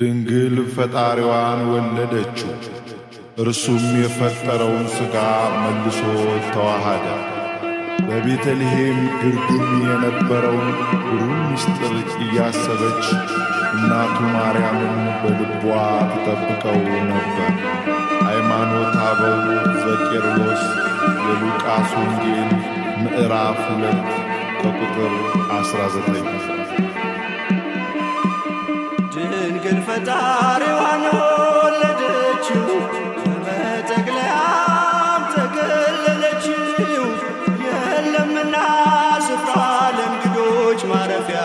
ድንግል ፈጣሪዋን ወለደችው። እርሱም የፈጠረውን ሥጋ መልሶ ተዋሃደ። በቤተልሔም ግርግም የነበረውን ግሩም ምስጢር እያሰበች እናቱ ማርያምን በልቧ ትጠብቀው ነበር። ሃይማኖተ አበው ዘቄርሎስ የሉቃስ ወንጌል ምዕራፍ 2 ከቁጥር 19። ድንግል ፈጣሪዋን ወለደችው፣ በመጠቅለያም ተገለለችው። የለምና ስፍራ ለእንግዶች ማረፊያ፣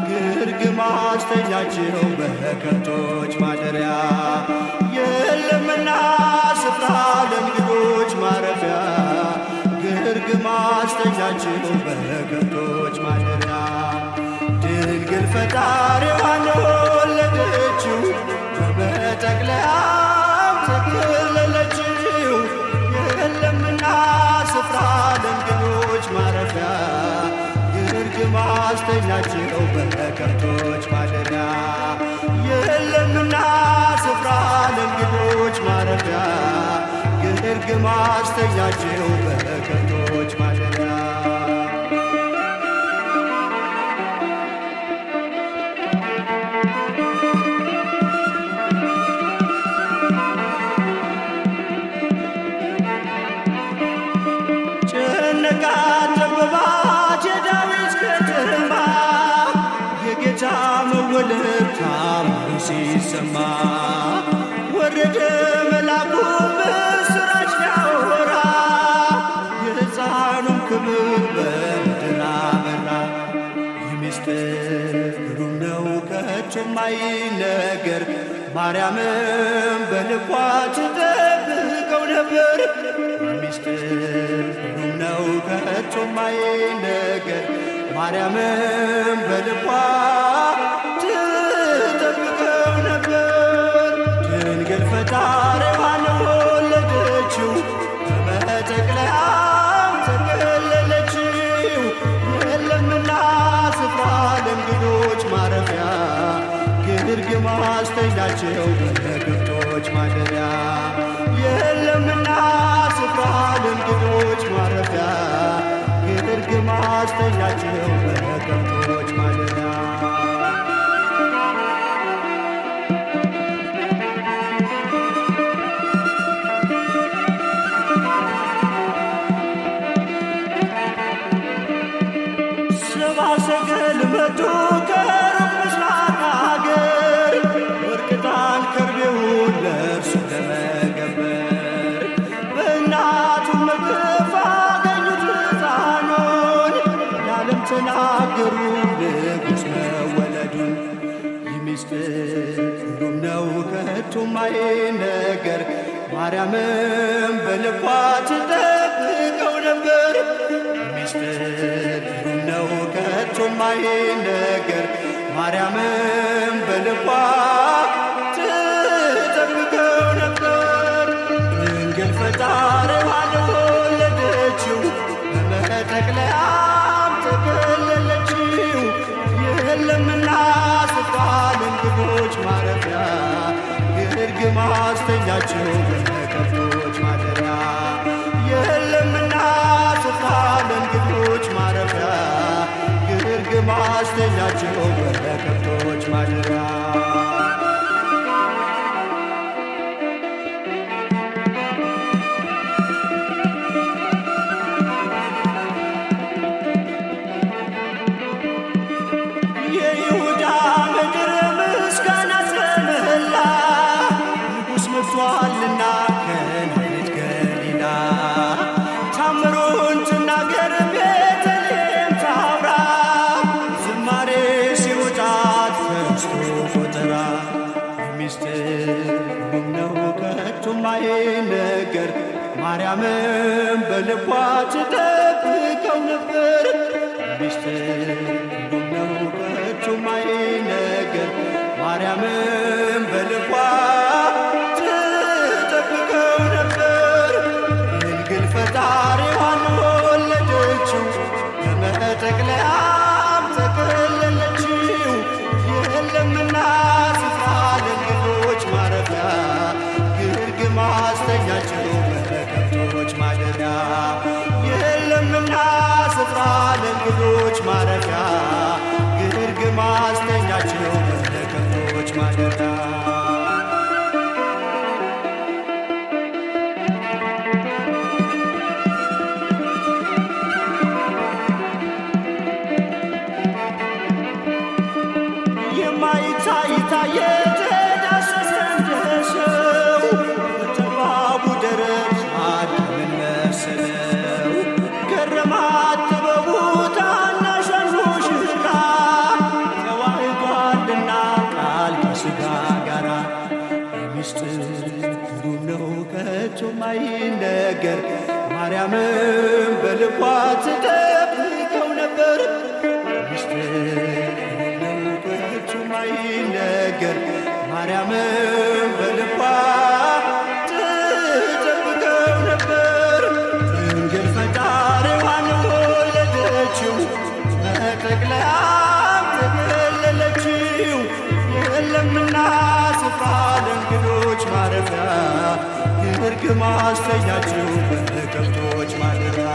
ግርግም አስተኛችው በከብቶች ማደሪያ። የለምና ስፍራ ለእንግዶች ማረፊያ፣ ግርግም አስተኛችው በከብቶች ማደሪያ። ድንግል ፈጣሪዋን ወለደችው፣ በመጠቅለያም ተገለለችው። የለምና ስፍራ ለእንግዶች ማረፊያ፣ ግርግም አስተኛችው በከብቶች ማደሪያ። የለምና ስፍራ ለእንግዶች ማረፊያ፣ ግርግም አስተኛችው በከብቶች ማደሪያ። ጨነቃት ጠበባት የዳዊት ከተማ፣ የጌታ መወለድ ታምሩ ሲሰማ። ወረደ መልአኩ ምስራች ሊያወራ፣ የሕፃኑን ክብር በምድር አበራ። ይህ ምስጢር ግሩም ነው ከቶ የማይነገር፣ ማርያምም በልቧ ትጠብቀው ነበር። ምስጢር ግሩም ነው ከቶ የማይነገር፣ ማርያምም በልቧ ትጠብቀው ነበር። ድንግል ፈጣሪዋን ወለደችው፣ በመጠቅለያም ተገለለችው። የለምና ስፍራ ለእንግዶች ማረፊያ፣ ግርግም አስተኛችው በከብቶች ማደሪያ። የለምና ስፍራ ለእንግዶች ማረፊያ፣ ግርግም አስተኛችው በከብቶች ማደሪያ። ሰብአ ሰገል መጡ ከሩቅ ምስራቅ አገር፣ ወርቅ ዕጣን ከርቤውን ለእርሱ ለመገበር። በእናቱ መቅፍ አገኙት ሕፃኑን፣ ለዓለም ተናገሩ ንጉሥ መወለዱን። ይህ ምስጢር ግሩም ነው ከቶ የማይነገር፣ ማርያምም በልቧ ትጠብቀው ነበር። ምስጢር ግሩም ነው ከቶ የማይነገር፣ ማርያምም በልቧ ትጠብቀው ነበር። ድንግል ፈጣሪዋን ወለደችው፣ በመጠቅለያም ተገለለችው። የለምና ስፍራ ለእንግዶች ማረፊያ፣ ግርግም አስተኛችው በከብቶች ማደሪያ። የለምና ስፍራ ለእንግዶች ማረፊያ፣ ግርግም አስተኛችው በከብቶች ማደሪያ። የይሁዳ ምድር ምስጋና ተመላ፣ ንጉሥ መጥቶአልና ከናዝሬት ገሊላ። ታምሩን ትናገር ቤተልሔም ታውራ፣ ዝማሬ ሲወጣት ከርስቱ ቆጠራ። ምስጢር ግሩም ነው ከቶ የማይነገር፣ ማርያምም በልቧ ትጠብቀው ነበር። ምስጢር ግሩም ነው ከቶ የማይነገር፣ ማርያምም በልቧ ትጠብቀው ነበር። ድንግል ፈጣሪዋን ወለደችው፣ በመጠቅለያም ተገለለችው። የለምና ስፍራ ተረዳ። የማይታይ ታየ ተዳሰሰ እንደ ሰው በጠባቡ ደረት አዳምን መሰለው። ገረማት ጥበቡ ታናሿን ሙሽራ ተዋህዷልና ቃል ከሥጋ ጋራ በምስጢር ግሩም ነው ከቶ ማይነገር ማርያምም በልቧ ትጠብቀው ነበር። ማይነገር ማርያምም በልቧ ትጠብቀው ነበር። ድንግል ፈጣሪዋን ወለደችው መጠቅለያም ተገለለችው። የለምና ስፍራ ለእንግዶች ማረፊያ ግርግም አስተኛችው በከብቶች ማደሪያ